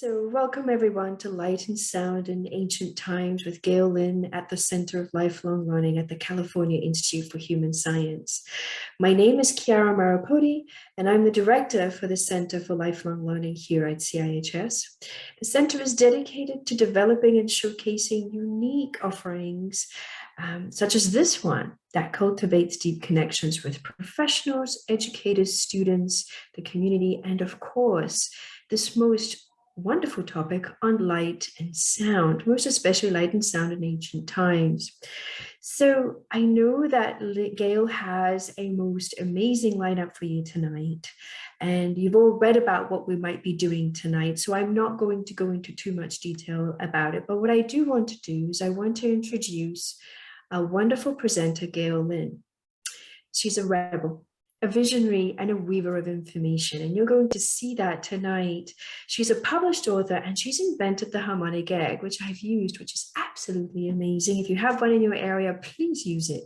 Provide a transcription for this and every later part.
So, welcome everyone to Light and Sound in Ancient Times with Gail Lynn at the Center of Lifelong Learning at the California Institute for Human Science. My name is Chiara Marapodi, and I'm the director for the Center for Lifelong Learning here at CIHS. The center is dedicated to developing and showcasing unique offerings, such as this one that cultivates deep connections with professionals, educators, students, the community, and of course, this most wonderful topic on light and sound, most especially light and sound in ancient times. So I know that Gail has a most amazing lineup for you tonight, and you've all read about what we might be doing tonight, so I'm not going to go into too much detail about it. But what I do want to do is I want to introduce a wonderful presenter, Gail Lynn. She's a rebel, a visionary, and a weaver of information. And you're going to see that tonight. She's a published author, and she's invented the harmonic egg, which I've used, which is absolutely amazing. If you have one in your area, please use it.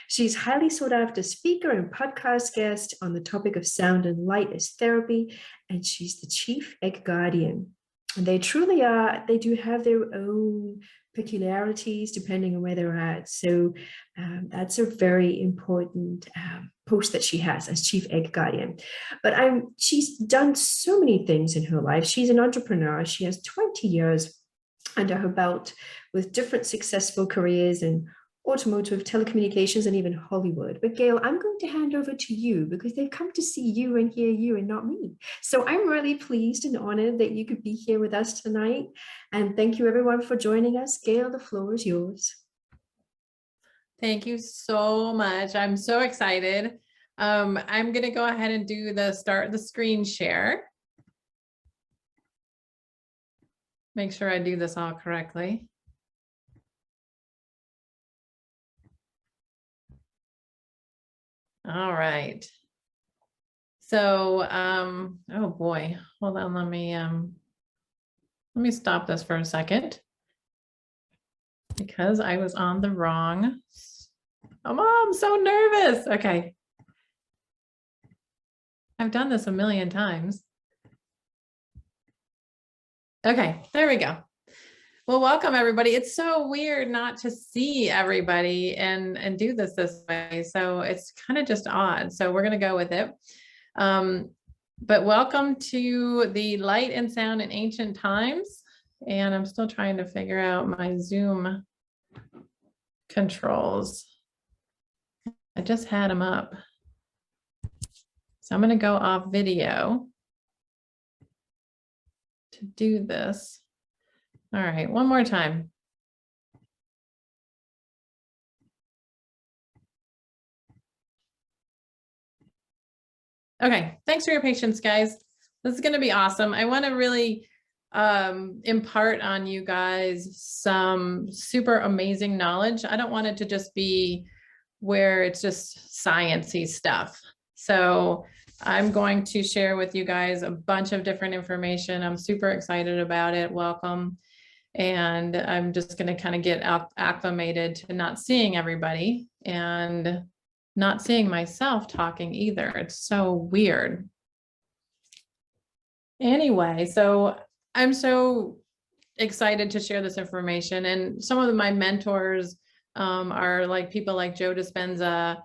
She's highly sought after speaker and podcast guest on the topic of sound and light as therapy, and she's the chief egg guardian. And they truly are, they do have their own peculiarities depending on where they're at. So that's a very important post that she has as chief egg guardian. But she's done so many things in her life. She's an entrepreneur. She has 20 years under her belt with different successful careers in automotive, telecommunications, and even Hollywood. But Gail, I'm going to hand over to you because they've come to see you and hear you and not me. So I'm really pleased and honored that you could be here with us tonight. And thank you everyone for joining us. Gail, the floor is yours. Thank you so much. I'm so excited. I'm going to go ahead and do start the screen share. Make sure I do this all correctly. All right. So, oh boy, hold on. Let me stop this for a second because I was on the wrong. Oh, I'm so nervous. Okay. I've done this a million times. Okay, there we go. Well, welcome everybody. It's so weird not to see everybody and do this way. So it's kind of just odd. So we're going to go with it. But welcome to the Light and Sound in Ancient Times. And I'm still trying to figure out my Zoom controls. I just had them up. So I'm going to go off video to do this. All right, one more time. Okay, thanks for your patience, guys. This is going to be awesome. I want to really impart on you guys some super amazing knowledge. I don't want it to just be where it's just science-y stuff. So I'm going to share with you guys a bunch of different information. I'm super excited about it. Welcome. And I'm just going to kind of get acclimated to not seeing everybody and not seeing myself talking either. It's so weird. Anyway, so I'm so excited to share this information. And some of my mentors are like people like Joe Dispenza,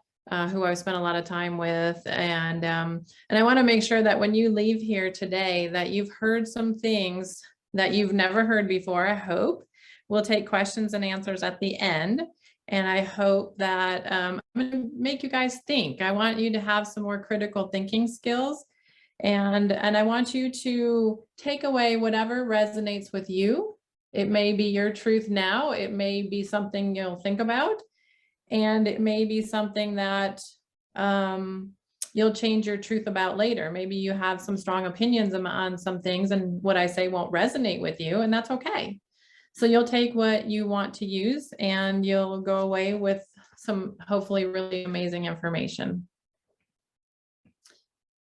who I've spent a lot of time with. And I want to make sure that when you leave here today, that you've heard some things that you've never heard before. I hope we'll take questions and answers at the end. And I hope that I'm going to make you guys think. I want you to have some more critical thinking skills. And I want you to take away whatever resonates with you. It may be your truth now. It may be something you'll think about. And it may be something that you'll change your truth about later. Maybe you have some strong opinions on some things and what I say won't resonate with you, and that's okay. So you'll take what you want to use and you'll go away with some hopefully really amazing information.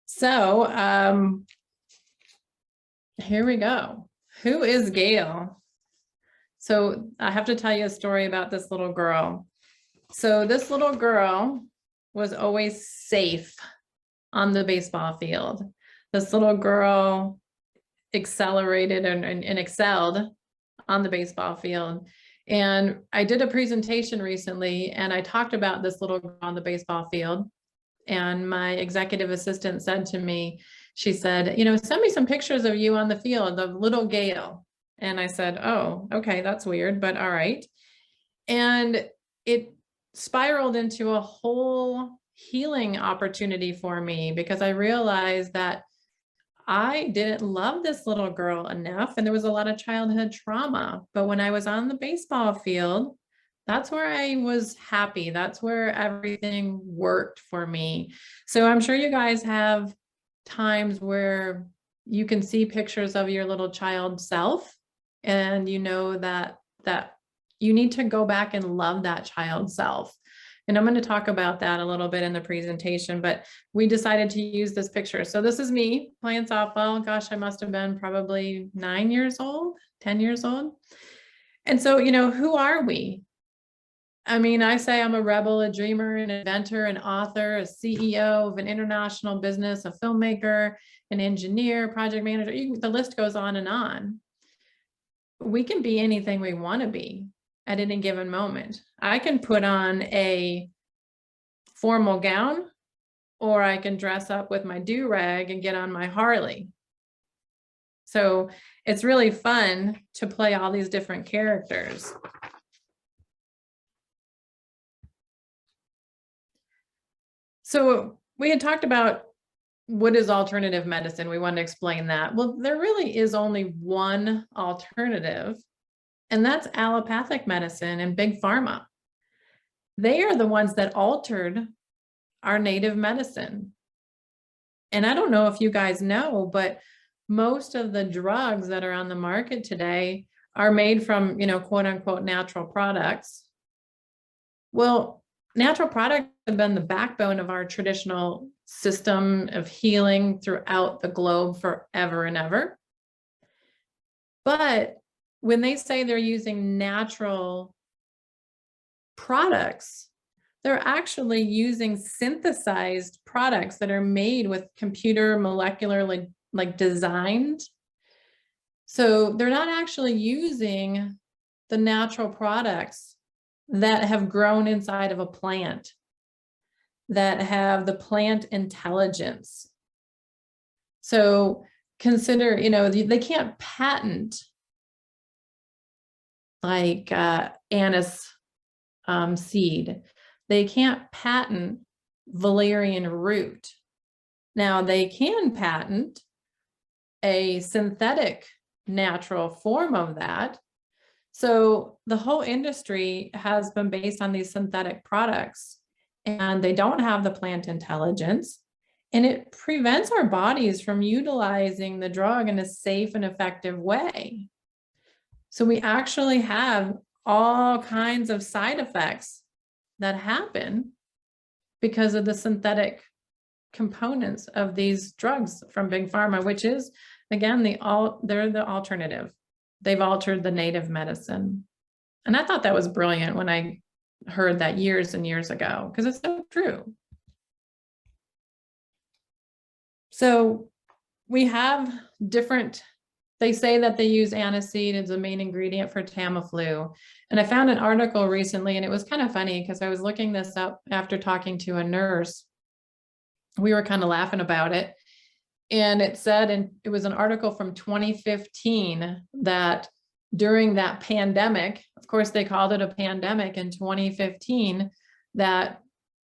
So here we go. Who is Gail? So I have to tell you a story about this little girl. So this little girl was always safe on the baseball field. This little girl accelerated and excelled on the baseball field. And I did a presentation recently and I talked about this little girl on the baseball field. And my executive assistant said to me, she said, you know, send me some pictures of you on the field, of little Gail. And I said, oh, okay, that's weird, but all right. And it spiraled into a whole healing opportunity for me because I realized that I didn't love this little girl enough, and there was a lot of childhood trauma. But when I was on the baseball field, that's where I was happy. That's where everything worked for me. So I'm sure you guys have times where you can see pictures of your little child self, and you know that you need to go back and love that child self. And I'm going to talk about that a little bit in the presentation, but we decided to use this picture. So this is me playing softball. Gosh, I must have been probably 9 years old, 10 years old. And so, you know, who are we? I mean, I say I'm a rebel, a dreamer, an inventor, an author, a CEO of an international business, a filmmaker, an engineer, project manager. The list goes on and on. We can be anything we want to be at any given moment. I can put on a formal gown, or I can dress up with my do-rag and get on my Harley. So it's really fun to play all these different characters. So we had talked about what is alternative medicine. We wanted to explain that. Well, there really is only one alternative, and that's allopathic medicine and big pharma. They are the ones that altered our native medicine. And I don't know if you guys know, but most of the drugs that are on the market today are made from, you know, quote unquote, natural products. Well, natural products have been the backbone of our traditional system of healing throughout the globe forever and ever. But when they say they're using natural products, they're actually using synthesized products that are made with computer molecular like designed. So they're not actually using the natural products that have grown inside of a plant, that have the plant intelligence. So consider, you know, they can't patent like anise seed. They can't patent valerian root. Now they can patent a synthetic natural form of that. So the whole industry has been based on these synthetic products, and they don't have the plant intelligence, and it prevents our bodies from utilizing the drug in a safe and effective way. So we actually have all kinds of side effects that happen because of the synthetic components of these drugs from big pharma, which is, again, they're the alternative. They've altered the native medicine. And I thought that was brilliant when I heard that years and years ago, because it's so true. So we have different, they say that they use aniseed as a main ingredient for Tamiflu. And I found an article recently, and it was kind of funny because I was looking this up after talking to a nurse. We were kind of laughing about it. And it said, and it was an article from 2015, that during that pandemic, of course, they called it a pandemic in 2015, that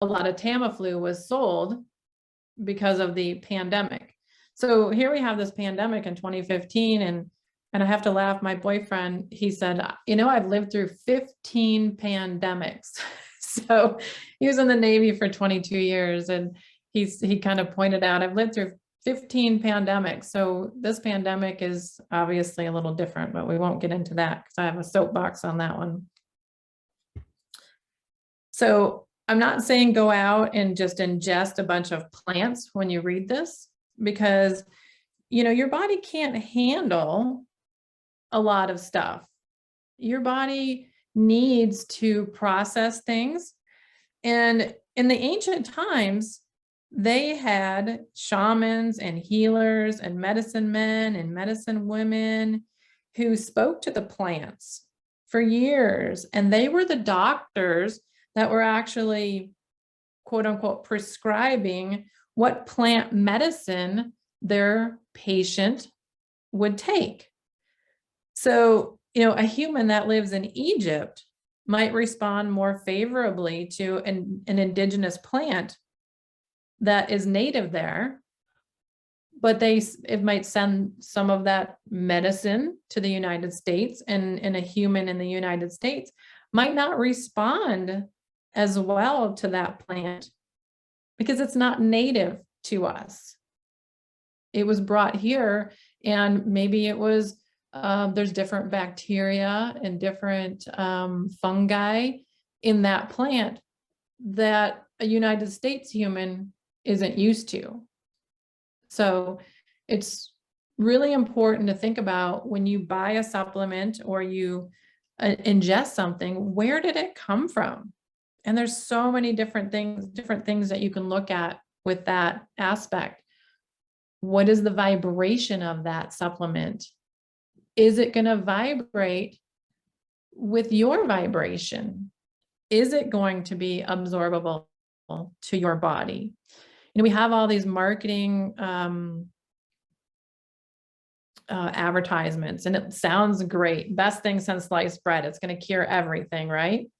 a lot of Tamiflu was sold because of the pandemic. So here we have this pandemic in 2015, and I have to laugh. My boyfriend, he said, you know, I've lived through 15 pandemics. So he was in the Navy for 22 years, and he kind of pointed out, I've lived through 15 pandemics. So this pandemic is obviously a little different, but we won't get into that because I have a soapbox on that one. So I'm not saying go out and just ingest a bunch of plants when you read this, because, you know, your body can't handle a lot of stuff. Your body needs to process things. And in the ancient times, they had shamans and healers and medicine men and medicine women who spoke to the plants for years. And they were the doctors that were actually, quote unquote, prescribing what plant medicine their patient would take. So, a human that lives in Egypt might respond more favorably to an indigenous plant that is native there, but it might send some of that medicine to the United States, and a human in the United States might not respond as well to that plant because it's not native to us. It was brought here, and maybe it was there's different bacteria and different fungi in that plant that a United States human isn't used to. So it's really important to think about when you buy a supplement or you ingest something, where did it come from? And there's so many different things that you can look at with that aspect. What is the vibration of that supplement? Is it going to vibrate with your vibration? Is it going to be absorbable to your body? We have all these marketing advertisements, and it sounds great. Best thing since sliced bread. It's going to cure everything, right?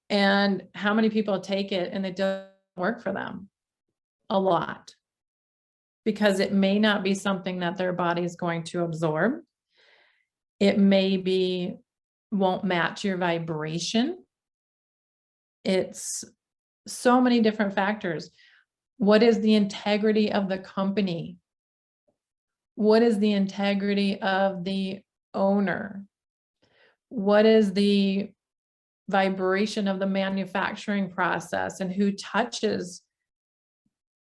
And how many people take it and it doesn't work for them? A lot. Because it may not be something that their body is going to absorb. It won't match your vibration. It's so many different factors. What is the integrity of the company? What is the integrity of the owner? What is the vibration of the manufacturing process, and who touches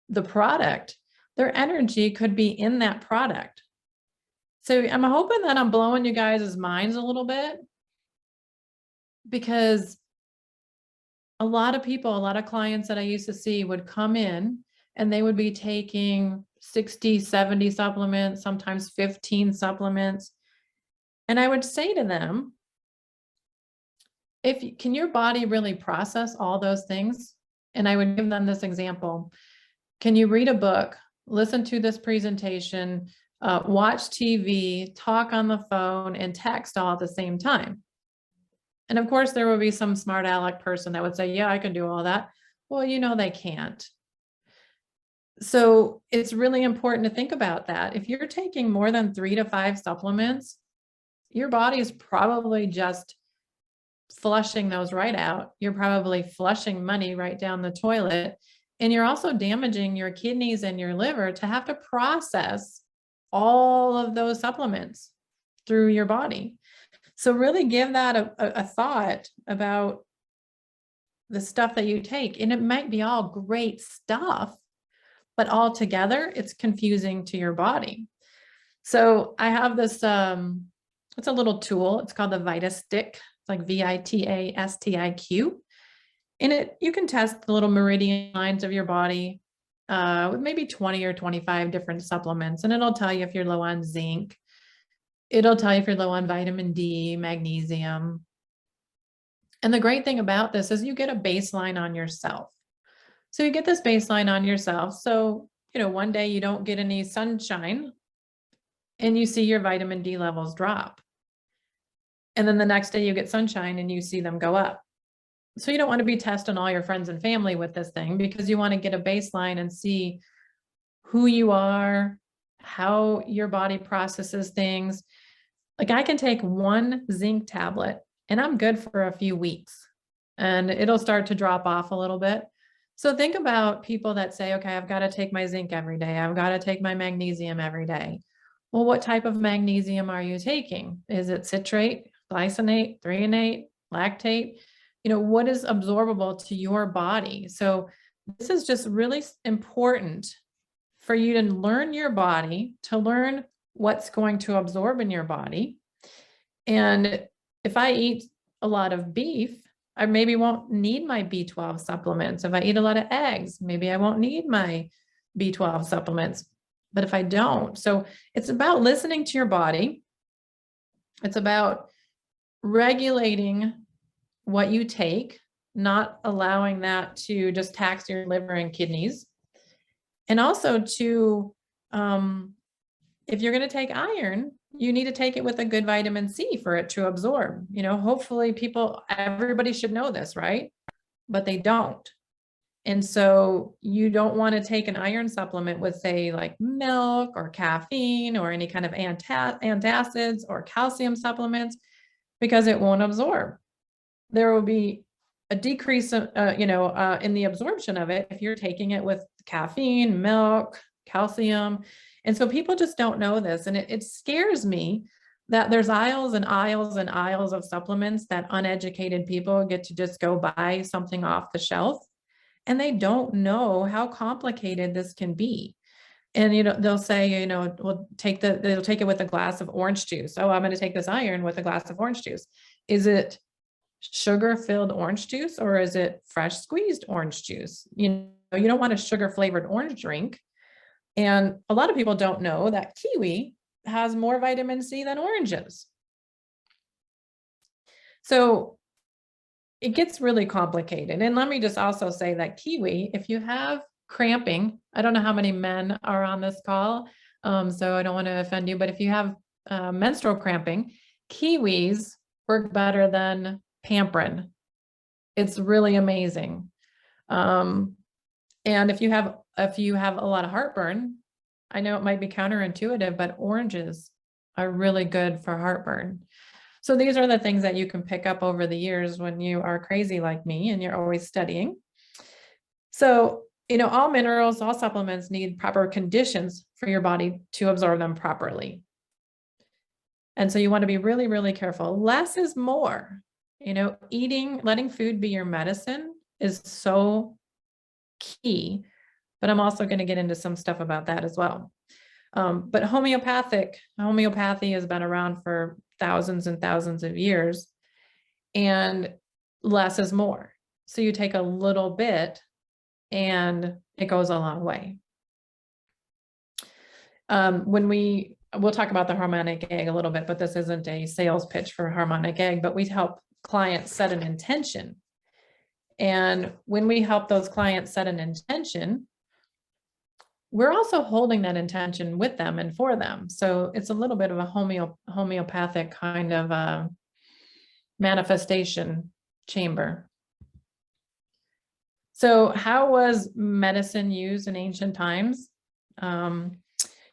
the product? Their energy could be in that product. So I'm hoping that I'm blowing you guys' minds a little bit, because a lot of clients that I used to see would come in and they would be taking 60, 70 supplements, sometimes 15 supplements. And I would say to them, can your body really process all those things? And I would give them this example. Can you read a book, listen to this presentation, watch TV, talk on the phone, and text all at the same time? And of course, there would be some smart aleck person that would say, yeah, I can do all that. Well, they can't. So it's really important to think about that. If you're taking more than 3 to 5 supplements, your body is probably just flushing those right out. You're probably flushing money right down the toilet. And you're also damaging your kidneys and your liver to have to process all of those supplements through your body. So really give that a thought about the stuff that you take. And it might be all great stuff, but all together, it's confusing to your body. So I have this, it's a little tool. It's called the VitaStick. It's like VITASTIQ. And you can test the little meridian lines of your body with maybe 20 or 25 different supplements. And it'll tell you if you're low on zinc. It'll tell you if you're low on vitamin D, magnesium. And the great thing about this is you get a baseline on yourself. So you get this baseline on yourself. So, one day you don't get any sunshine and you see your vitamin D levels drop. And then the next day you get sunshine and you see them go up. So you don't want to be testing all your friends and family with this thing, because you want to get a baseline and see who you are, how your body processes things. Like I can take one zinc tablet and I'm good for a few weeks and it'll start to drop off a little bit. So think about people that say, okay, I've got to take my zinc every day. I've got to take my magnesium every day. Well, what type of magnesium are you taking? Is it citrate, glycinate, threonate, lactate? What is absorbable to your body? So this is just really important for you to learn your body, to learn what's going to absorb in your body. And if I eat a lot of beef, I maybe won't need my B12 supplements. If I eat a lot of eggs, maybe I won't need my B12 supplements. But if I don't, so it's about listening to your body. It's about regulating what you take, not allowing that to just tax your liver and kidneys. And also to, if you're going to take iron, you need to take it with a good vitamin C for it to absorb. You know, hopefully everybody should know this, right? But they don't. And so you don't want to take an iron supplement with, say, like milk or caffeine or any kind of antacids or calcium supplements, because it won't absorb. There will be a decrease, in the absorption of it if you're taking it with caffeine, milk, calcium. And so people just don't know this. And it scares me that there's aisles and aisles and aisles of supplements that uneducated people get to just go buy something off the shelf. And they don't know how complicated this can be. And, they'll say, they'll take it with a glass of orange juice. Oh, I'm going to take this iron with a glass of orange juice. Is it sugar-filled orange juice or is it fresh squeezed orange juice? You don't want a sugar-flavored orange drink. And a lot of people don't know that kiwi has more vitamin C than oranges. So it gets really complicated. And let me just also say that kiwi, if you have cramping, I don't know how many men are on this call, so I don't want to offend you, but if you have menstrual cramping, kiwis work better than Pamprin. It's really amazing. And if you have a lot of heartburn, I know it might be counterintuitive, but oranges are really good for heartburn. So these are the things that you can pick up over the years when you are crazy like me and you're always studying. So, all minerals, all supplements need proper conditions for your body to absorb them properly. And so you want to be really, really careful. Less is more. Letting food be your medicine is so key, but I'm also going to get into some stuff about that as well. But homeopathy has been around for thousands and thousands of years, and less is more. So you take a little bit and it goes a long way. We'll talk about the Harmonic egg a little bit, but this isn't a sales pitch for Harmonic egg, but we help clients set an intention. And when we help those clients set an intention, we're also holding that intention with them and for them. So it's a little bit of a homeopathic kind of manifestation chamber. So how was medicine used in ancient times?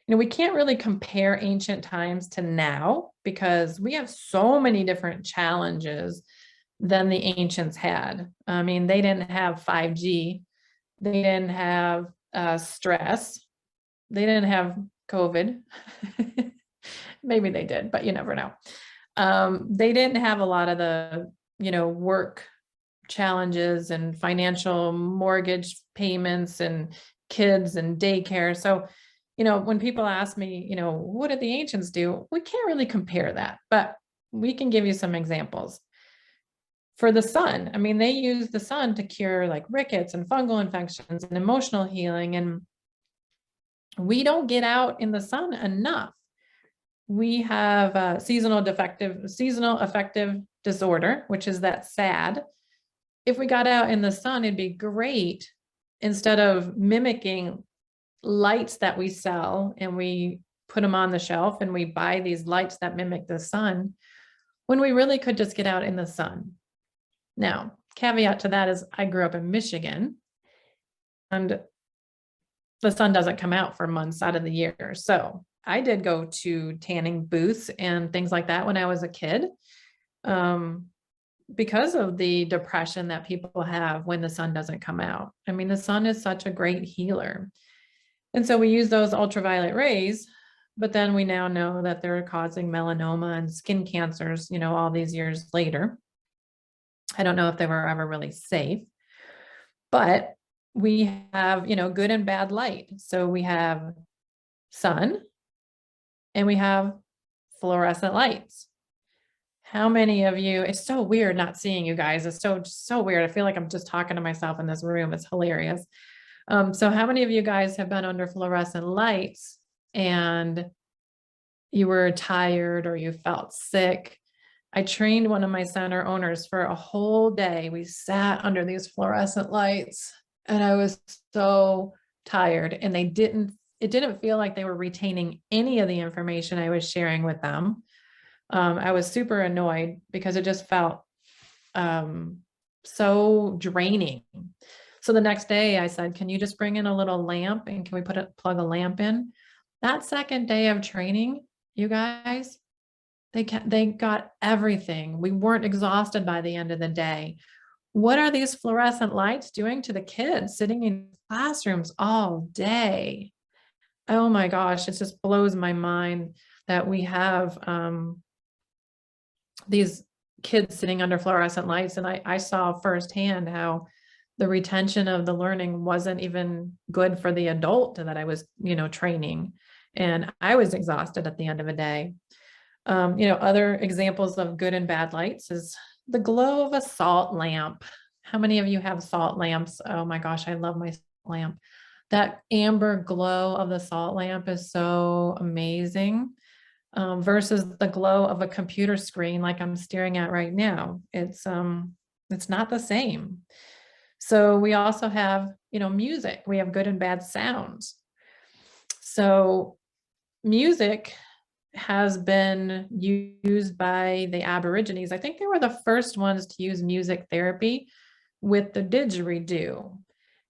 We can't really compare ancient times to now because we have so many different challenges than the ancients had. I mean, they didn't have 5G. They didn't have stress. They didn't have COVID. Maybe they did, but you never know. They didn't have a lot of the, work challenges and financial mortgage payments and kids and daycare. So, when people ask me, what did the ancients do? We can't really compare that, but we can give you some examples. For the sun, I mean, they use the sun to cure like rickets and fungal infections and emotional healing. And we don't get out in the sun enough. We have seasonal affective disorder, which is that SAD. If we got out in the sun, it'd be great. Instead of mimicking lights that we sell and we put them on the shelf and we buy these lights that mimic the sun, when we really could just get out in the sun. Now, caveat to that is I grew up in Michigan and the sun doesn't come out for months out of the year. So I did go to tanning booths and things like that when I was a kid, because of the depression that people have when the sun doesn't come out. I mean, the sun is such a great healer. And so we use those ultraviolet rays, but then we now know that they're causing melanoma and skin cancers, all these years later. I don't know if they were ever really safe, but we have, good and bad light. So we have sun and we have fluorescent lights. How many of you, it's so weird not seeing you guys. It's so weird. I feel like I'm just talking to myself in this room. It's hilarious. So how many of you guys have been under fluorescent lights and you were tired or you felt sick? I trained one of my center owners for a whole day. We sat under these fluorescent lights and I was so tired, and it didn't feel like they were retaining any of the information I was sharing with them. I was super annoyed because it just felt so draining. So the next day I said, can you just bring in a little lamp and can we plug a lamp in? That second day of training, you guys, they got everything. We weren't exhausted by the end of the day. What are these fluorescent lights doing to the kids sitting in classrooms all day? Oh my gosh, it just blows my mind that we have these kids sitting under fluorescent lights. And I saw firsthand how the retention of the learning wasn't even good for the adult that I was, training. And I was exhausted at the end of a day. Other examples of good and bad lights is the glow of a salt lamp. How many of you have salt lamps? Oh my gosh, I love my salt lamp. That amber glow of the salt lamp is so amazing, versus the glow of a computer screen like I'm staring at right now. It's not the same. So we also have, music. We have good and bad sounds. So music has been used by the Aborigines. I think they were the first ones to use music therapy with the didgeridoo.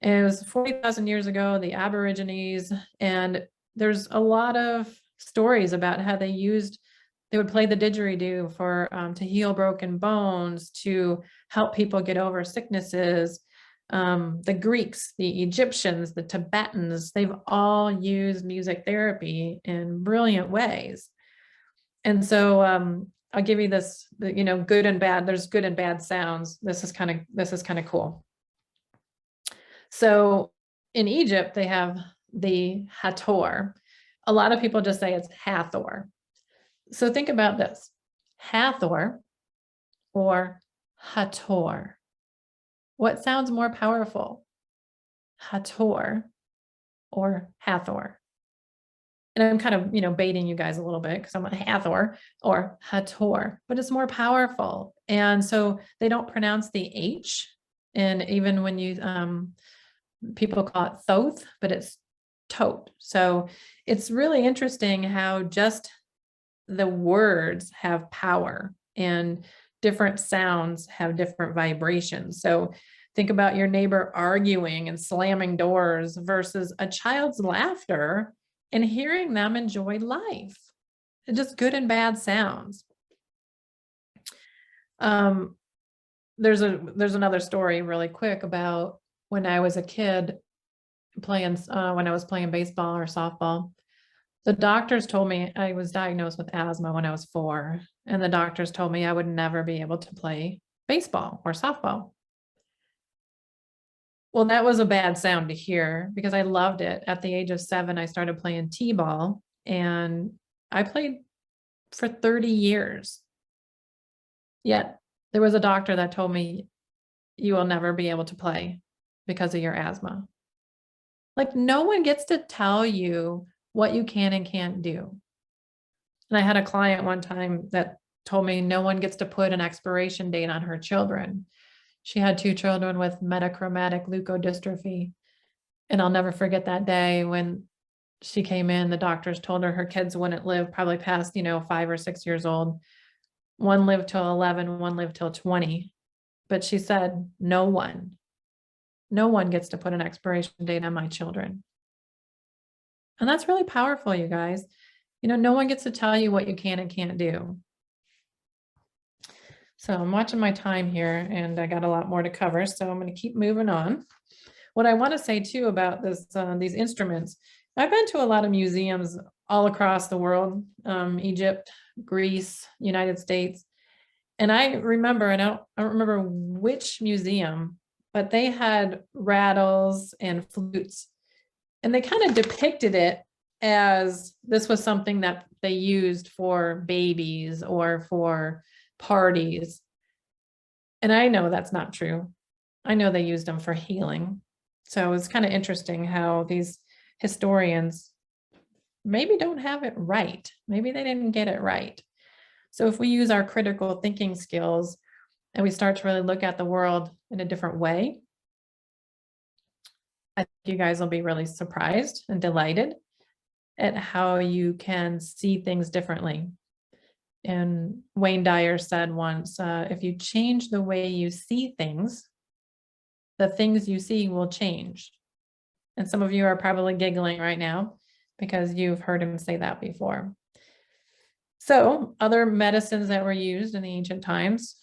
And it was 40,000 years ago, the Aborigines, and there's a lot of stories about how they would play the didgeridoo for to heal broken bones, to help people get over sicknesses. The Greeks, the Egyptians, the Tibetans, they've all used music therapy in brilliant ways. And so I'll give you this, good and bad. There's good and bad sounds. This is kind of cool. So in Egypt, they have the Hathor. A lot of people just say it's Hathor. So think about this: Hathor or Hathor. What sounds more powerful? Hathor or Hathor? And I'm kind of, baiting you guys a little bit because I'm a Hathor or Hathor, but it's more powerful. And so they don't pronounce the H. And even when you, people call it Thoth, but it's Tote. So it's really interesting how just the words have power and different sounds have different vibrations. So think about your neighbor arguing and slamming doors versus a child's laughter and hearing them enjoy life. Just good and bad sounds. There's another story really quick about when I was a kid when I was playing baseball or softball. The doctors told me I was diagnosed with asthma when I was 4, and the doctors told me I would never be able to play baseball or softball. Well, that was a bad sound to hear because I loved it. At the age of 7, I started playing t-ball, and I played for 30 years. Yet there was a doctor that told me, you will never be able to play because of your asthma. Like, no one gets to tell you what you can and can't do. And I had a client one time that told me no one gets to put an expiration date on her children. She had 2 children with metachromatic leukodystrophy. And I'll never forget that day when she came in, the doctors told her kids wouldn't live probably past, 5 or 6 years old. One lived till 11, one lived till 20. But she said, no one gets to put an expiration date on my children. And that's really powerful, you guys. No one gets to tell you what you can and can't do. So I'm watching my time here and I got a lot more to cover, so I'm going to keep moving on. What I want to say too about this, these instruments, I've been to a lot of museums all across the world, Egypt, Greece, United States. And I remember, and I don't remember which museum, but they had rattles and flutes. And they kind of depicted it as this was something that they used for babies or for parties. And I know that's not true. I know they used them for healing. So it's kind of interesting how these historians maybe don't have it right. Maybe they didn't get it right. So if we use our critical thinking skills and we start to really look at the world in a different way, I think you guys will be really surprised and delighted at how you can see things differently. And Wayne Dyer said once, if you change the way you see things, the things you see will change. And some of you are probably giggling right now because you've heard him say that before. So other medicines that were used in the ancient times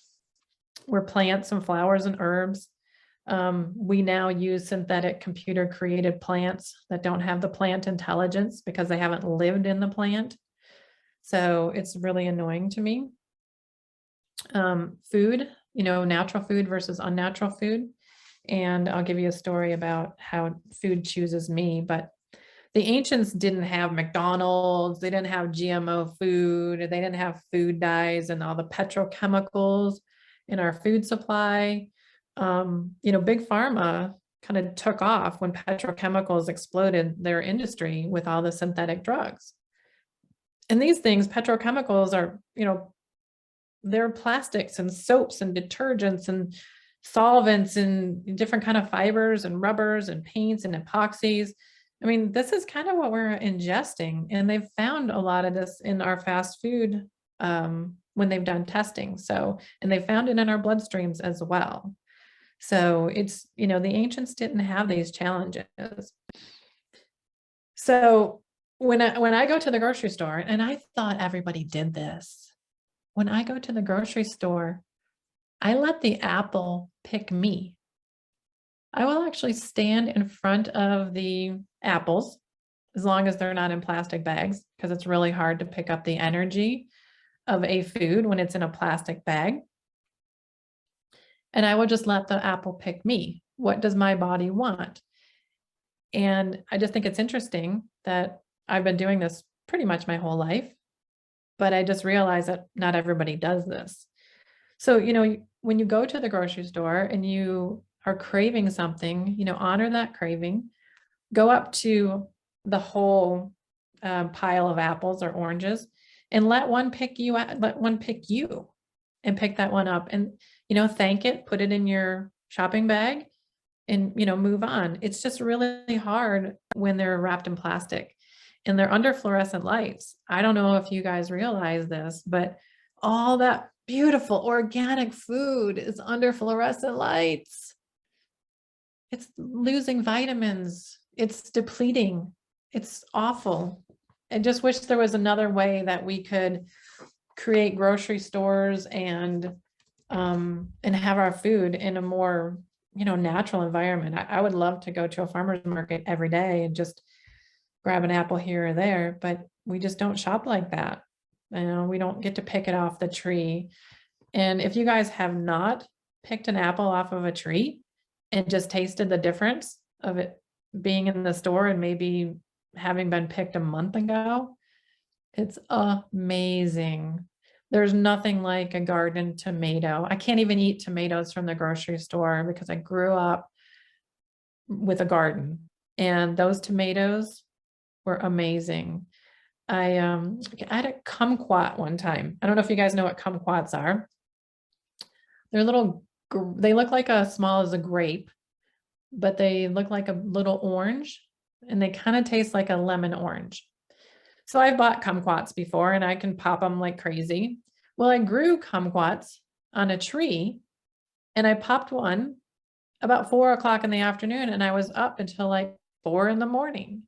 were plants and flowers and herbs. We now use synthetic computer created plants that don't have the plant intelligence because they haven't lived in the plant. So it's really annoying to me. Food, natural food versus unnatural food. And I'll give you a story about how food chooses me. But the ancients didn't have McDonald's, they didn't have GMO food, they didn't have food dyes and all the petrochemicals in our food supply. Big pharma kind of took off when petrochemicals exploded their industry with all the synthetic drugs. And these things, petrochemicals are, they're plastics and soaps and detergents and solvents and different kind of fibers and rubbers and paints and epoxies. I mean, this is kind of what we're ingesting, and they've found a lot of this in our fast food when they've done testing. So, and they found it in our bloodstreams as well. So it's, the ancients didn't have these challenges. So when I go to the grocery store, and I thought everybody did this, when I go to the grocery store, I let the apple pick me. I will actually stand in front of the apples, as long as they're not in plastic bags, because it's really hard to pick up the energy of a food when it's in a plastic bag. And I will just let the apple pick me. What does my body want? And I just think it's interesting that I've been doing this pretty much my whole life, but I just realized that not everybody does this. So, when you go to the grocery store and you are craving something, honor that craving. Go up to the whole pile of apples or oranges and let one pick you and pick that one up and, thank it, put it in your shopping bag and, move on. It's just really hard when they're wrapped in plastic and they're under fluorescent lights. I don't know if you guys realize this, but all that beautiful organic food is under fluorescent lights. It's losing vitamins. It's depleting. It's awful. I just wish there was another way that we could create grocery stores and have our food in a more, natural environment. I would love to go to a farmer's market every day and just grab an apple here or there, but we just don't shop like that. We don't get to pick it off the tree. And if you guys have not picked an apple off of a tree and just tasted the difference of it being in the store and maybe having been picked a month ago, it's amazing. There's nothing like a garden tomato. I can't even eat tomatoes from the grocery store because I grew up with a garden, and those tomatoes were amazing. I had a kumquat one time. I don't know if you guys know what kumquats are. They're they look like as small as a grape, but they look like a little orange and they kind of taste like a lemon orange. So I've bought kumquats before and I can pop them like crazy. Well, I grew kumquats on a tree and I popped one about 4 o'clock in the afternoon and I was up until like 4 in the morning.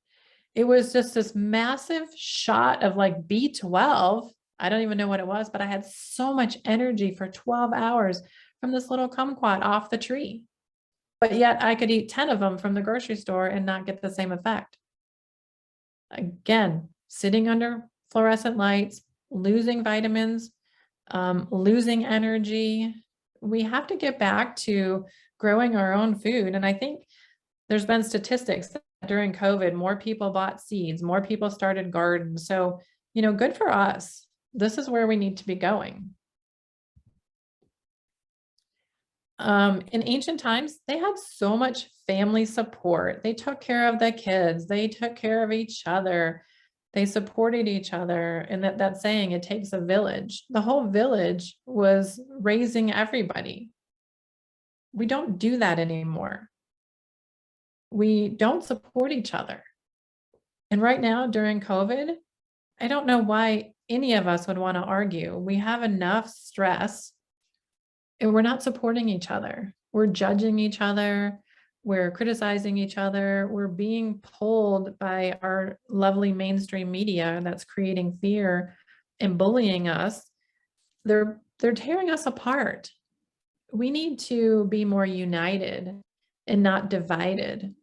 It was just this massive shot of like B12. I don't even know what it was, but I had so much energy for 12 hours from this little kumquat off the tree. But yet I could eat 10 of them from the grocery store and not get the same effect. Again, sitting under fluorescent lights, losing vitamins, losing energy. We have to get back to growing our own food. And I think there's been statistics that during COVID, more people bought seeds, more people started gardens. So, good for us. This is where we need to be going. In ancient times, they had so much family support. They took care of the kids. They took care of each other. They supported each other. And that saying, it takes a village. The whole village was raising everybody. We don't do that anymore. We don't support each other. And right now during COVID, I don't know why any of us would want to argue. We have enough stress and we're not supporting each other. We're judging each other. We're criticizing each other. We're being pulled by our lovely mainstream media that's creating fear and bullying us. They're tearing us apart. We need to be more united and not divided.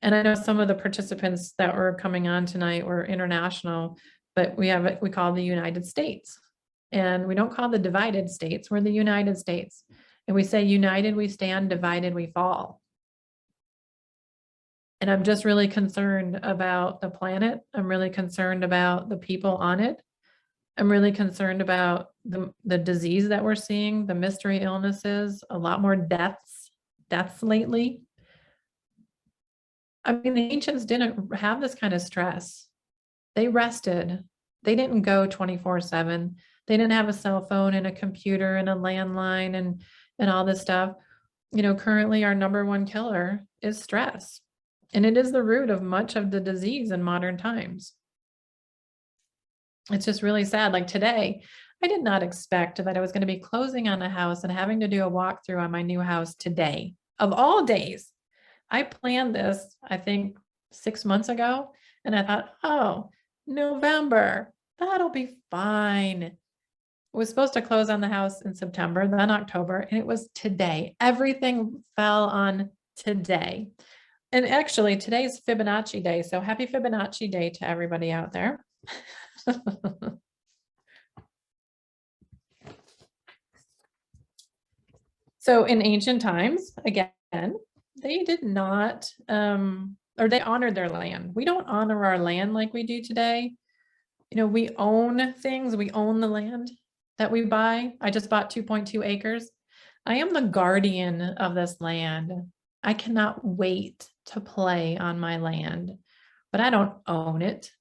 And I know some of the participants that were coming on tonight were international, but we call the United States. And we don't call the divided states, we're the United States. And we say united we stand, divided we fall. And I'm just really concerned about the planet. I'm really concerned about the people on it. I'm really concerned about the disease that we're seeing, the mystery illnesses, a lot more deaths lately. I mean, the ancients didn't have this kind of stress. They rested. They didn't go 24/7. They didn't have a cell phone and a computer and a landline and all this stuff. You know, currently our number one killer is stress. And it is the root of much of the disease in modern times. It's just really sad. Like today, I did not expect that I was going to be closing on a house and having to do a walkthrough on my new house today, of all days. I planned this, I think 6 months ago, and I thought, oh, November, that'll be fine. It was supposed to close on the house in September, then October, and it was today. Everything fell on today. And actually, today's Fibonacci Day. So happy Fibonacci Day to everybody out there. So in ancient times, again, they did not, or they honored their land. We don't honor our land like we do today. You know, we own things, we own the land that we buy. I just bought 2.2 acres. I am the guardian of this land. I cannot wait to play on my land, but I don't own it.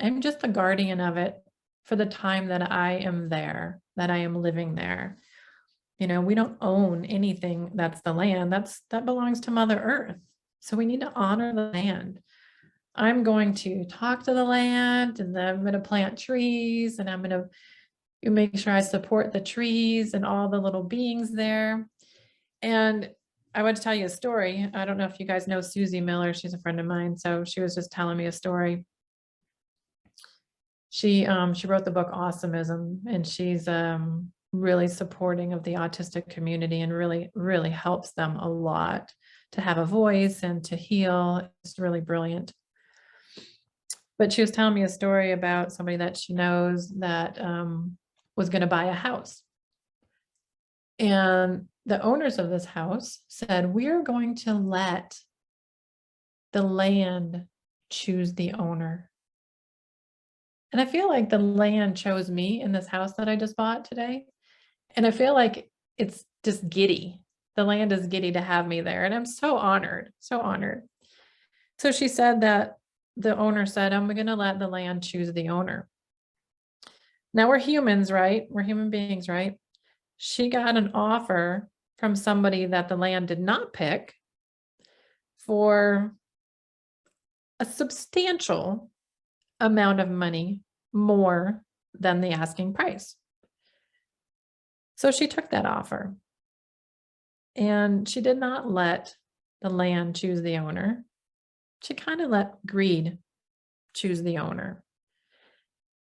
I'm just the guardian of it for the time that I am there, that I am living there. You know, we don't own anything that's the land. That belongs to Mother Earth. So we need to honor the land. I'm going to talk to the land, and then I'm going to plant trees, and I'm going to make sure I support the trees and all the little beings there. And I want to tell you a story. I don't know if you guys know Susie Miller. She's a friend of mine. So she was just telling me a story. She wrote the book Awesomeism, and she's really supporting of the autistic community and really helps them a lot to have a voice and to heal. It's really brilliant. But she was telling me a story about somebody that she knows that was going to buy a house. And the owners of this house said, we're going to let the land choose the owner. And I feel like the land chose me in this house that I just bought today. And I feel like it's just giddy. The land is giddy to have me there. And I'm so honored, so honored. So she said that the owner said, I'm going to let the land choose the owner. Now we're humans, right? We're human beings, right? She got an offer from somebody that the land did not pick for a substantial amount of money more than the asking price. So she took that offer, and she did not let the land choose the owner. She kind of let greed choose the owner.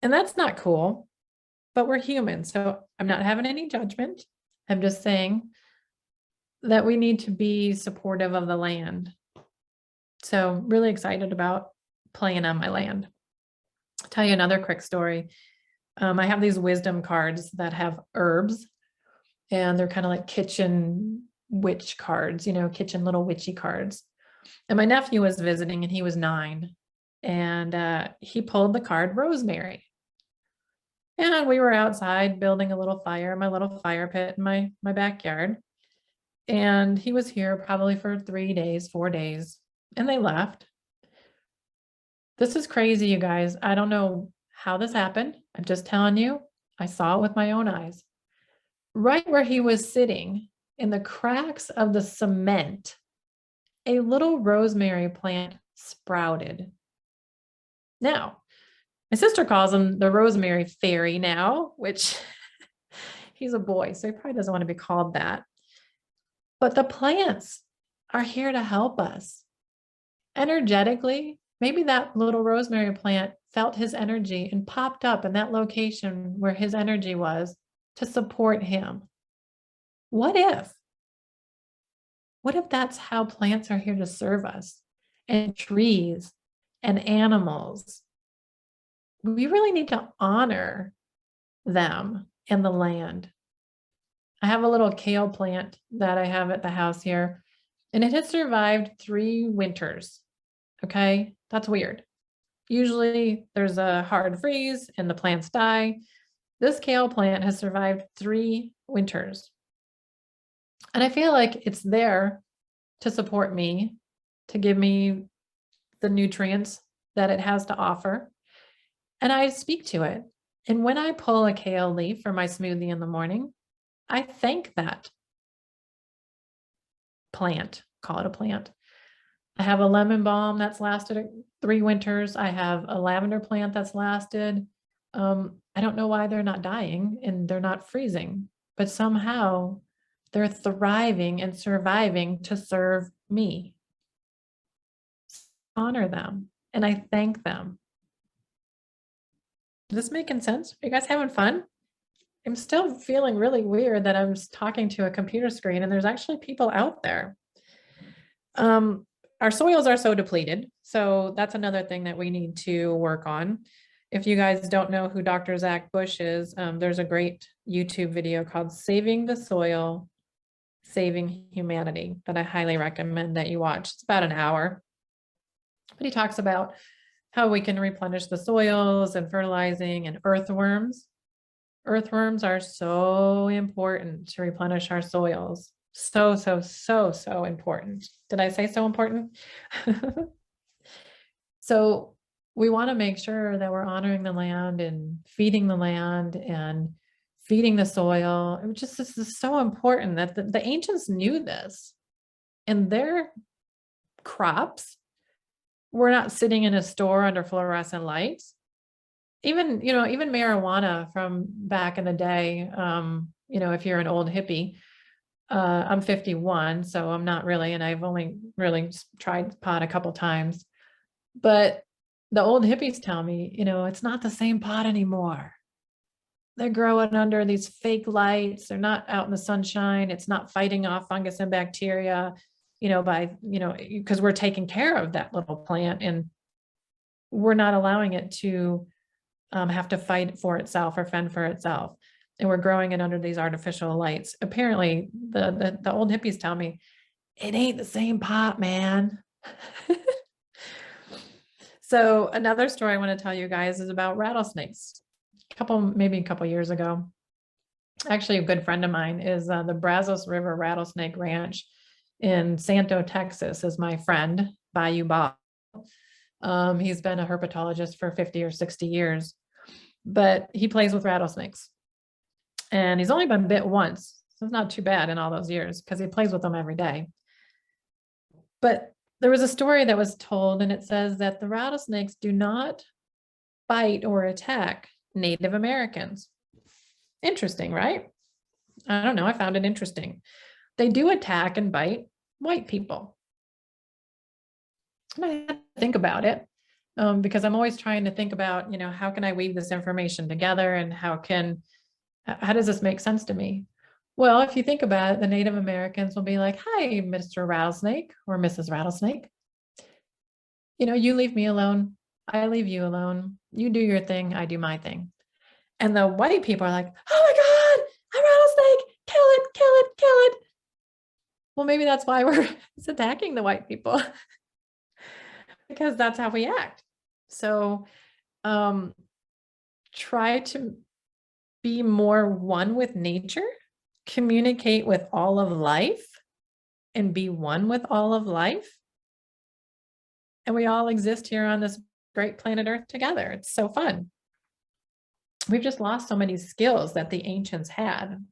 And that's not cool, but we're human. So I'm not having any judgment. I'm just saying that we need to be supportive of the land. So really excited about playing on my land. I'll tell you another quick story. I have these wisdom cards that have herbs, and they're kind of like kitchen witch cards, you know, kitchen little witchy cards. And my nephew was visiting, and he was 9, and he pulled the card rosemary. And we were outside building a little fire, my little fire pit in my backyard. And he was here probably for 3 days, 4 days, and they left. This is crazy, you guys. I don't know how this happened. I'm just telling you, I saw it with my own eyes. Right where he was sitting, in the cracks of the cement, a little rosemary plant sprouted. Now, my sister calls him the rosemary fairy now, which he's a boy, so he probably doesn't want to be called that. But the plants are here to help us. Energetically, maybe that little rosemary plant felt his energy and popped up in that location where his energy was to support him. What if? What if that's how plants are here to serve us, and trees and animals? We really need to honor them and the land. I have a little kale plant that I have at the house here, and it has survived 3 winters. Okay, that's weird. Usually there's a hard freeze and the plants die. This kale plant has survived 3 winters. And I feel like it's there to support me, to give me the nutrients that it has to offer. And I speak to it. And when I pull a kale leaf for my smoothie in the morning, I thank that plant, call it a plant. I have a lemon balm that's lasted 3 winters. I have a lavender plant that's lasted. I don't know why they're not dying and they're not freezing, but somehow they're thriving and surviving to serve me. Honor them and I thank them. Is this making sense? Are you guys having fun? I'm still feeling really weird that I'm talking to a computer screen and there's actually people out there. Our soils are so depleted. So that's another thing that we need to work on. If you guys don't know who Dr. Zach Bush is, there's a great YouTube video called Saving the Soil, Saving Humanity that I highly recommend that you watch. It's about an hour. But he talks about how we can replenish the soils and fertilizing and earthworms. Earthworms are so important to replenish our soils. So important. Did I say so important? So we want to make sure that we're honoring the land and feeding the land and feeding the soil. It just, this is so important that the ancients knew this, and their crops were not sitting in a store under fluorescent lights. Even, even marijuana from back in the day, if you're an old hippie, I'm 51, so I'm not really, and I've only really tried pot a couple times, but the old hippies tell me, it's not the same pot anymore. They're growing under these fake lights. They're not out in the sunshine. It's not fighting off fungus and bacteria, because we're taking care of that little plant and we're not allowing it to have to fight for itself or fend for itself. And we're growing it under these artificial lights. Apparently, the old hippies tell me, it ain't the same pot, man. So another story I want to tell you guys is about rattlesnakes. Maybe a couple years ago. Actually, a good friend of mine is the Brazos River Rattlesnake Ranch in Santo, Texas, is my friend, Bayou Bob. He's been a herpetologist for 50 or 60 years, but he plays with rattlesnakes. And he's only been bit once. So it's not too bad in all those years because he plays with them every day. But there was a story that was told, and it says that the rattlesnakes do not bite or attack Native Americans. Interesting, right? I don't know. I found it interesting. They do attack and bite white people. And I had to think about it because I'm always trying to think about, how can I weave this information together and how does this make sense to me? Well, if you think about it, the Native Americans will be like, hi, Mr. Rattlesnake or Mrs. Rattlesnake. You leave me alone. I leave you alone. You do your thing. I do my thing. And the white people are like, oh my God, a rattlesnake, kill it, kill it, kill it. Well, maybe that's why it's attacking the white people because that's how we act. So try to be more one with nature, communicate with all of life, and be one with all of life. And we all exist here on this great planet Earth together. It's so fun. We've just lost so many skills that the ancients had.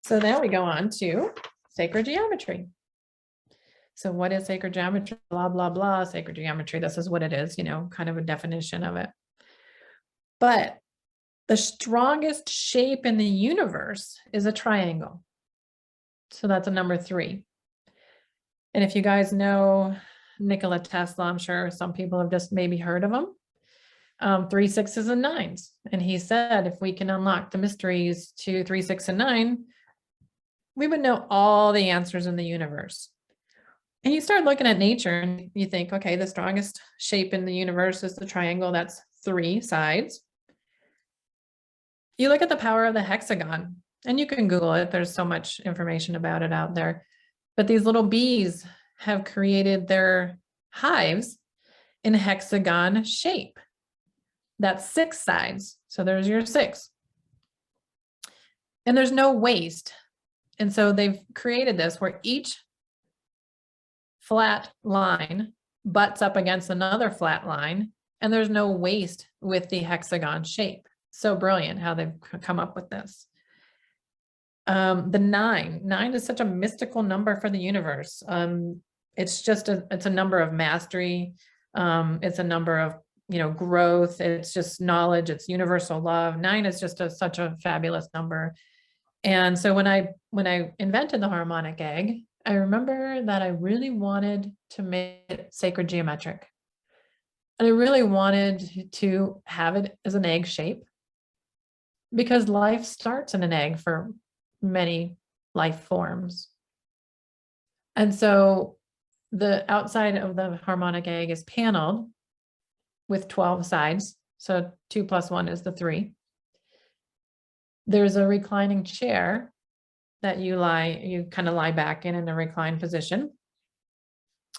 So now we go on to sacred geometry. So what is sacred geometry? Blah, blah, blah, sacred geometry. This is what it is, kind of a definition of it. But the strongest shape in the universe is a triangle. So that's a number 3. And if you guys know Nikola Tesla, I'm sure some people have just maybe heard of him. 3, 6s, and 9s. And he said, if we can unlock the mysteries to 3, 6, and 9, we would know all the answers in the universe. And you start looking at nature and you think, okay, the strongest shape in the universe is the triangle. That's 3 sides. You look at the power of the hexagon, and you can Google it. There's so much information about it out there. But these little bees have created their hives in hexagon shape. That's 6 sides. So there's your 6. And there's no waste. And so they've created this where each flat line butts up against another flat line, and there's no waste with the hexagon shape. So brilliant how they've come up with this. The 9 is such a mystical number for the universe. It's a number of mastery. It's a number of, growth. It's just knowledge. It's universal love. 9 is just such a fabulous number. And so when I invented the harmonic egg, I remember that I really wanted to make it sacred geometric. And I really wanted to have it as an egg shape, because life starts in an egg for many life forms. And so the outside of the harmonic egg is paneled with 12 sides. So 2 plus 1 is the 3. There's a reclining chair that you kind of lie back in a reclined position.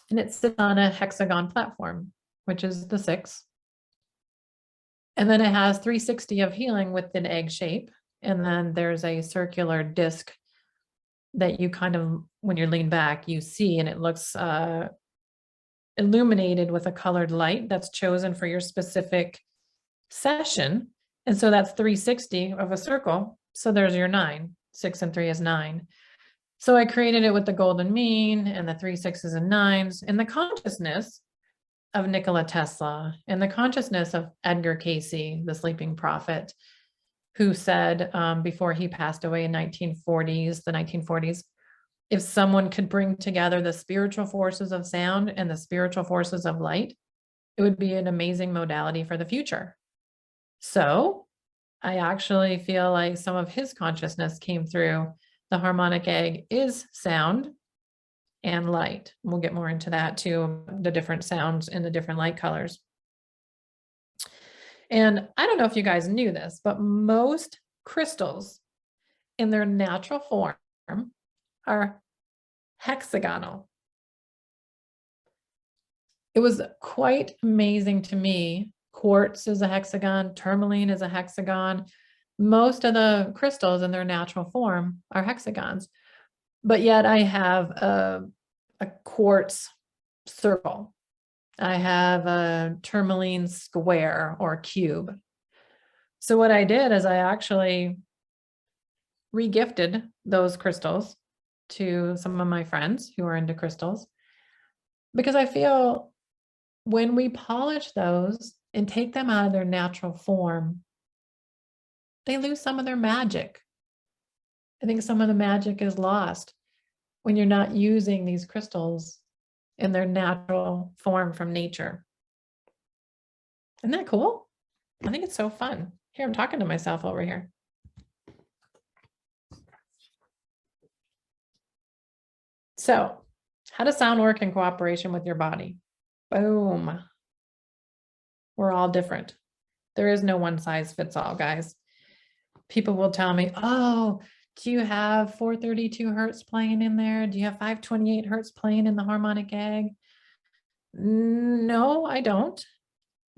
And it sits on a hexagon platform, which is the 6. And then it has 360 of healing with an egg shape. And then there's a circular disc that you kind of, when you lean back, you see, and it looks illuminated with a colored light that's chosen for your specific session. And so that's 360 of a circle. So there's your 9. 6 and 3 is 9. So I created it with the golden mean and the 3, 6s, and 9s, and the consciousness of Nikola Tesla and the consciousness of Edgar Cayce, the sleeping prophet, who said before he passed away in the 1940s, if someone could bring together the spiritual forces of sound and the spiritual forces of light, it would be an amazing modality for the future. So I actually feel like some of his consciousness came through. The harmonic egg is sound and light. We'll get more into that too, the different sounds and the different light colors. And I don't know if you guys knew this, but most crystals in their natural form are hexagonal. It was quite amazing to me. Quartz is a hexagon, tourmaline is a hexagon. Most of the crystals in their natural form are hexagons, but yet I have a quartz circle. I have a tourmaline square or cube. So what I did is I actually regifted those crystals to some of my friends who are into crystals, because I feel when we polish those and take them out of their natural form, they lose some of their magic. I think some of the magic is lost when you're not using these crystals in their natural form from nature. Isn't that cool? I think it's so fun. Here, I'm talking to myself over here. So, how does sound work in cooperation with your body? Boom. We're all different. There is no one size fits all, guys. People will tell me, oh, do you have 432 hertz playing in there? Do you have 528 hertz playing in the harmonic egg? No, I don't.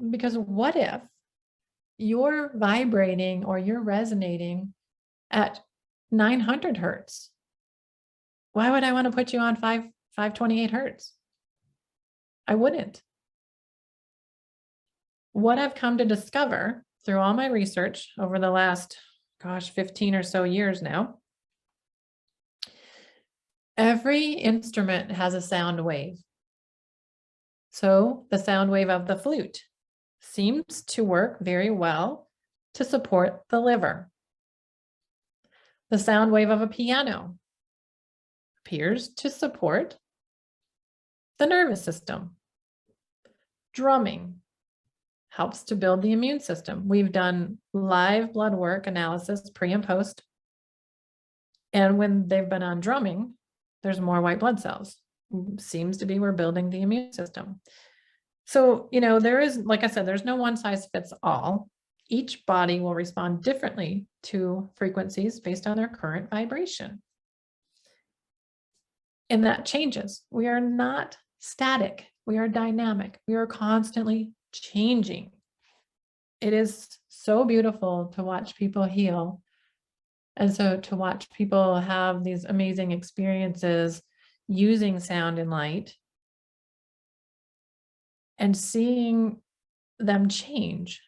Because what if you're vibrating or you're resonating at 900 hertz? Why would I want to put you on 528 hertz? I wouldn't. What I've come to discover through all my research over the last, 15 or so years now, every instrument has a sound wave. So the sound wave of the flute seems to work very well to support the liver. The sound wave of a piano appears to support the nervous system. Drumming helps to build the immune system. We've done live blood work analysis pre and post. And when they've been on drumming, there's more white blood cells. Seems to be we're building the immune system. So, there is, like I said, there's no one size fits all. Each body will respond differently to frequencies based on their current vibration. And that changes. We are not static. We are dynamic. We are constantly changing. It is so beautiful to watch people heal. And so to watch people have these amazing experiences using sound and light and seeing them change,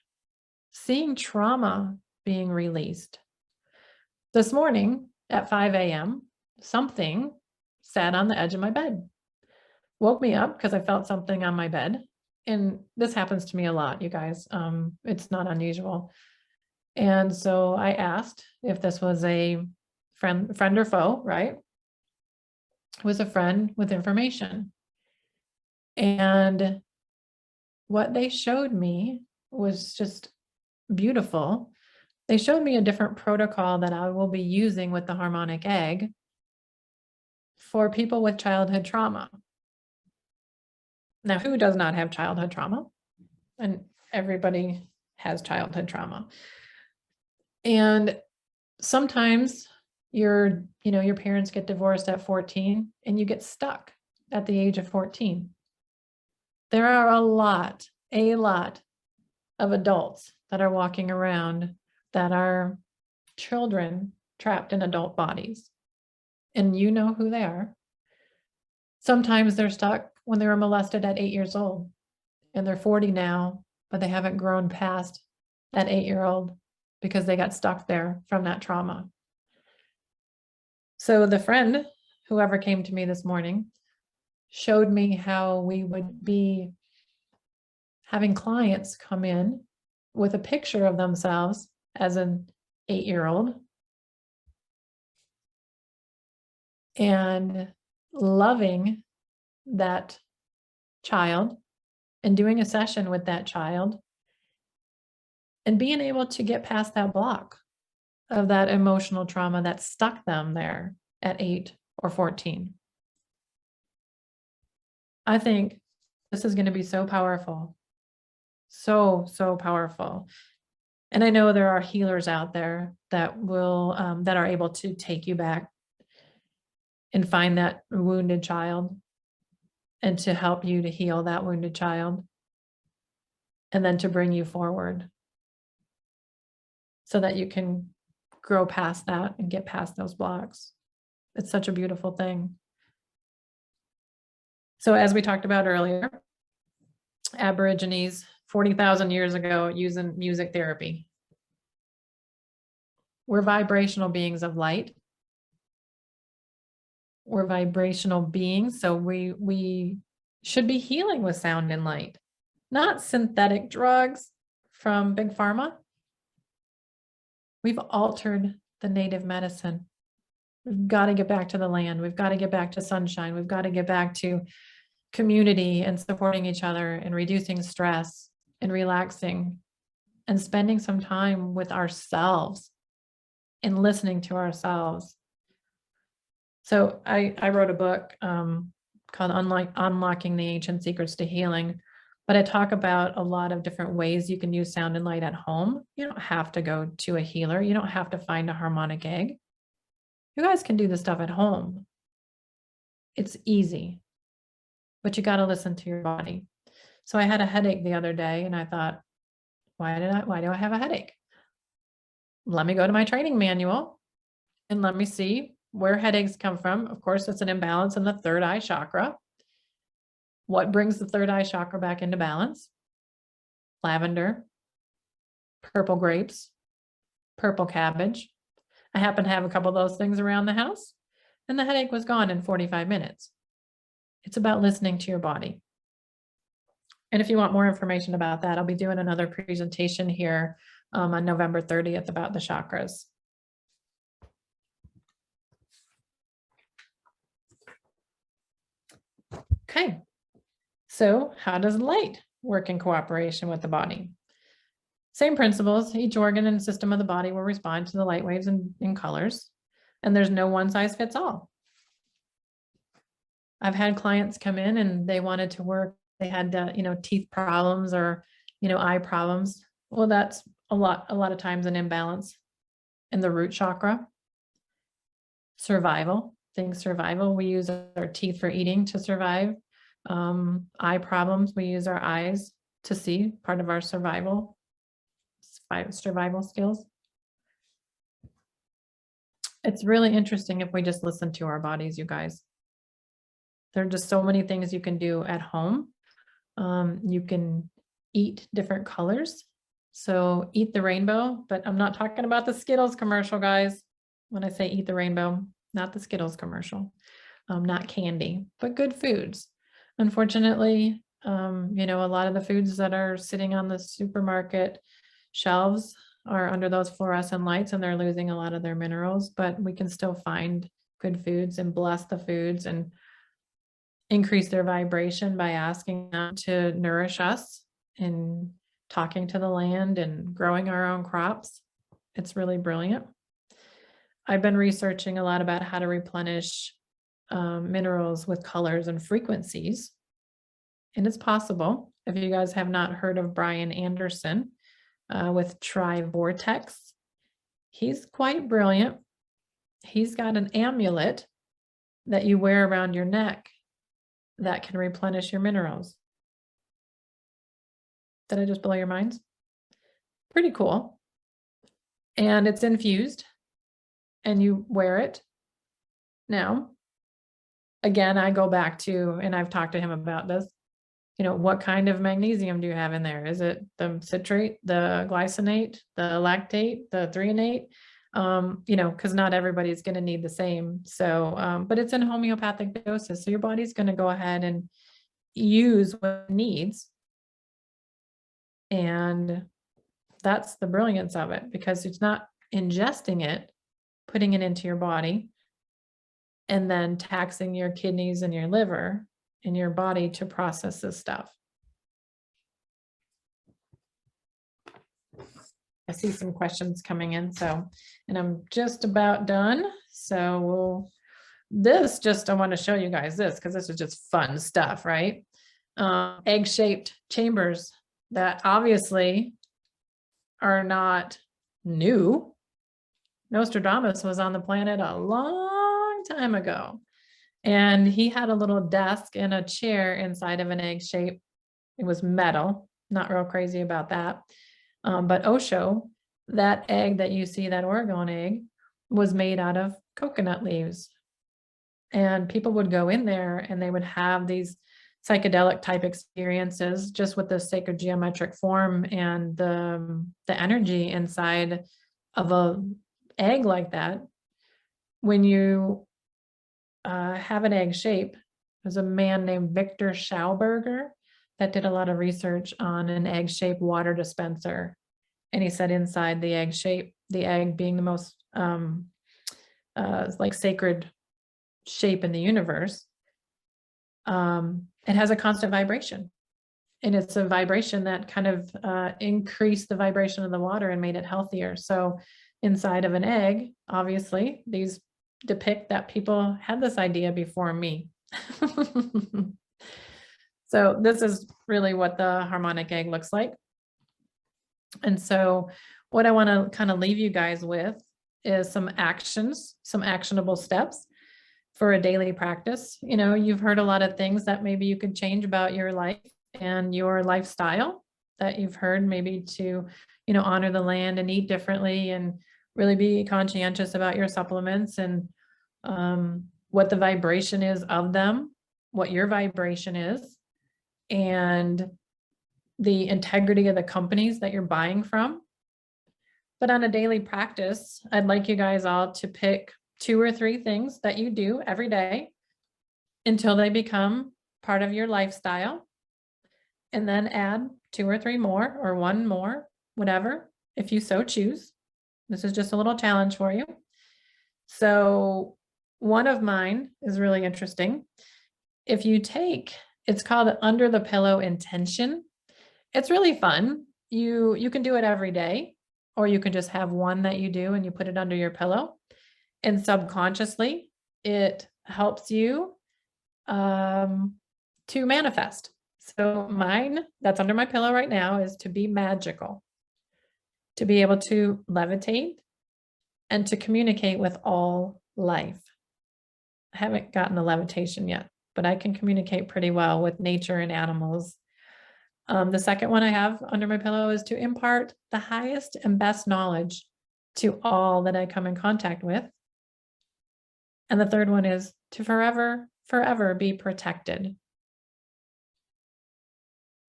seeing trauma being released. This morning at 5 a.m., something sat on the edge of my bed, woke me up because I felt something on my bed. And this happens to me a lot, you guys. It's not unusual. And so I asked if this was a friend or foe, right? It was a friend with information. And what they showed me was just beautiful. They showed me a different protocol that I will be using with the harmonic egg for people with childhood trauma. Now, who does not have childhood trauma? And everybody has childhood trauma. And sometimes your parents get divorced at 14 and you get stuck at the age of 14. There are a lot of adults that are walking around that are children trapped in adult bodies. And you know who they are. Sometimes they're stuck when they were molested at 8 years old and they're 40 now, but they haven't grown past that 8-year-old because they got stuck there from that trauma. So the friend, whoever came to me this morning, showed me how we would be having clients come in with a picture of themselves as an 8-year-old and loving that child and doing a session with that child and being able to get past that block of that emotional trauma that stuck them there at 8 or 14. I think this is going to be so powerful. So powerful. And I know there are healers out there that will, that are able to take you back and find that wounded child and to help you to heal that wounded child and then to bring you forward so that you can grow past that and get past those blocks. It's such a beautiful thing. So as we talked about earlier, Aborigines 40,000 years ago using music therapy. We're vibrational beings of light. We're vibrational beings, so we should be healing with sound and light, not synthetic drugs from Big Pharma. We've altered the native medicine. We've got to get back to the land. We've got to get back to sunshine. We've got to get back to community and supporting each other and reducing stress and relaxing and spending some time with ourselves and listening to ourselves. So I wrote a book called Unlocking the Ancient Secrets to Healing, but I talk about a lot of different ways you can use sound and light at home. You don't have to go to a healer. You don't have to find a harmonic egg. You guys can do this stuff at home. It's easy, but you got to listen to your body. So I had a headache the other day and I thought, why do I have a headache? Let me go to my training manual and let me see where headaches come from. Of course, it's an imbalance in the third eye chakra. What brings the third eye chakra back into balance? Lavender, purple grapes, purple cabbage. I happen to have a couple of those things around the house, and the headache was gone in 45 minutes. It's about listening to your body. And if you want more information about that, I'll be doing another presentation here on November 30th about the chakras. Okay, so how does light work in cooperation with the body? Same principles. Each organ and system of the body will respond to the light waves in colors, and there's no one size fits all. I've had clients come in and they wanted to work, they had teeth problems or eye problems. Well, that's a lot of times an imbalance in the root chakra. Survival, we use our teeth for eating to survive. Eye problems, we use our eyes to see, part of our survival skills. It's really interesting if we just listen to our bodies, you guys. There are just so many things you can do at home. You can eat different colors. So eat the rainbow, but I'm not talking about the Skittles commercial, guys. When I say eat the rainbow, not the Skittles commercial, not candy, but good foods. Unfortunately, a lot of the foods that are sitting on the supermarket shelves are under those fluorescent lights and they're losing a lot of their minerals, but we can still find good foods and bless the foods and increase their vibration by asking them to nourish us and talking to the land and growing our own crops. It's really brilliant. I've been researching a lot about how to replenish minerals with colors and frequencies. And it's possible. If you guys have not heard of Brian Anderson with Tri-Vortex, he's quite brilliant. He's got an amulet that you wear around your neck that can replenish your minerals. Did I just blow your minds? Pretty cool. And it's infused and you wear it. Now, again, I go back to, and I've talked to him about this, what kind of magnesium do you have in there? Is it the citrate, the glycinate, the lactate, the threonate? Because not everybody's going to need the same. So, but it's in homeopathic doses. So your body's going to go ahead and use what it needs. And that's the brilliance of it, because it's not ingesting it, putting it into your body, and then taxing your kidneys and your liver and your body to process this stuff. I see some questions coming in, and I'm just about done. So I want to show you guys this because this is just fun stuff, right? Egg-shaped chambers that obviously are not new. Nostradamus was on the planet a long time ago, and he had a little desk and a chair inside of an egg shape. It was metal, not real crazy about that. But Osho, that egg that you see, that Oregon egg, was made out of coconut leaves. And people would go in there and they would have these psychedelic type experiences just with the sacred geometric form and the energy inside of an egg like that. When you have an egg shape, there's a man named Victor Schauberger that did a lot of research on an egg-shaped water dispenser. And he said inside the egg shape, the egg being the most sacred shape in the universe, it has a constant vibration. And it's a vibration that kind of increased the vibration of the water and made it healthier. So inside of an egg, obviously, these depict that people had this idea before me. So this is really what the harmonic egg looks like. And so what I want to kind of leave you guys with is some actions, some actionable steps for a daily practice. You've heard a lot of things that maybe you could change about your life and your lifestyle, that you've heard maybe to, honor the land and eat differently and really be conscientious about your supplements and what the vibration is of them, what your vibration is, and the integrity of the companies that you're buying from. But on a daily practice, I'd like you guys all to pick 2 or 3 things that you do every day until they become part of your lifestyle, and then add 2 or 3 more or 1 more, whatever, if you so choose. This is just a little challenge for you. So one of mine is really interesting. If you take, it's called Under the Pillow Intention. It's really fun. You can do it every day, or you can just have one that you do and you put it under your pillow. And subconsciously, it helps you to manifest. So mine, that's under my pillow right now, is to be magical, to be able to levitate, and to communicate with all life. I haven't gotten the levitation yet, but I can communicate pretty well with nature and animals. The second one I have under my pillow is to impart the highest and best knowledge to all that I come in contact with. And the third one is to forever, forever be protected.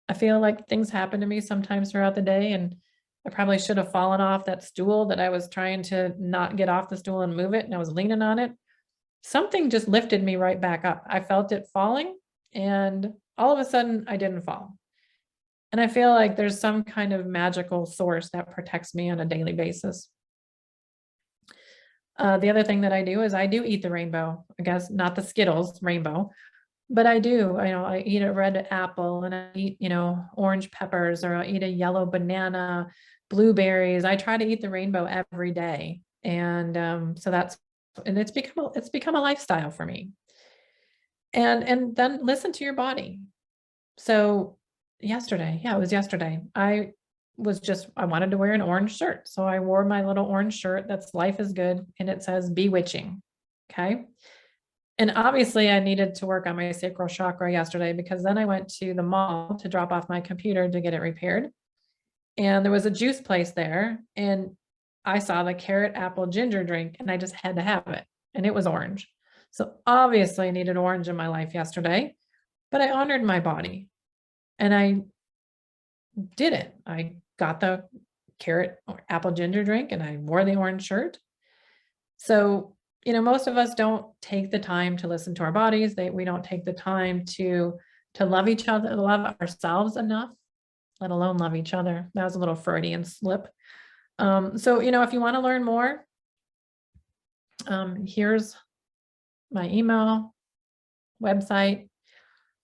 I feel like things happen to me sometimes throughout the day, and I probably should have fallen off that stool that I was trying to not get off the stool and move it, and I was leaning on it. Something just lifted me right back up. I felt it falling, and all of a sudden I didn't fall. And I feel like there's some kind of magical source that protects me on a daily basis. The other thing that I do is I do eat the rainbow. I guess not the Skittles rainbow, but I do. I eat a red apple, and I eat, orange peppers, or I eat a yellow banana, blueberries. I try to eat the rainbow every day. And it's become a lifestyle for me. And then listen to your body. So yesterday, it was yesterday, I wanted to wear an orange shirt. So I wore my little orange shirt that's Life is Good, and it says bewitching. Okay. And obviously I needed to work on my sacral chakra yesterday, because then I went to the mall to drop off my computer to get it repaired. And there was a juice place there, and I saw the carrot apple ginger drink, and I just had to have it. And it was orange. So obviously I needed orange in my life yesterday, but I honored my body and I did it. I got the carrot or apple ginger drink, and I wore the orange shirt. So, most of us don't take the time to listen to our bodies. We don't take the time to love each other, love ourselves enough, let alone love each other. That was a little Freudian slip. So, if you want to learn more, here's my email, website.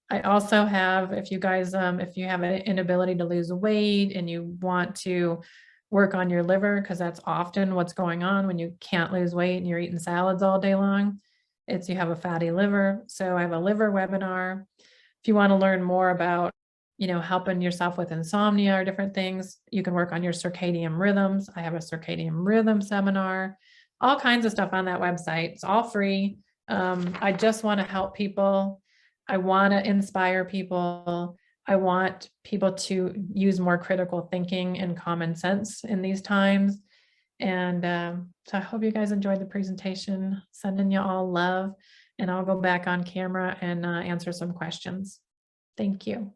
I also have, if you guys, if you have an inability to lose weight and you want to work on your liver, because that's often what's going on when you can't lose weight and you're eating salads all day long, it's you have a fatty liver. So I have a liver webinar. If you want to learn more about, helping yourself with insomnia or different things, you can work on your circadian rhythms. I have a circadian rhythm seminar, all kinds of stuff on that website. It's all free. I just want to help people. I want to inspire people. I want people to use more critical thinking and common sense in these times. And so I hope you guys enjoyed the presentation. Sending you all love, and I'll go back on camera and answer some questions. Thank you.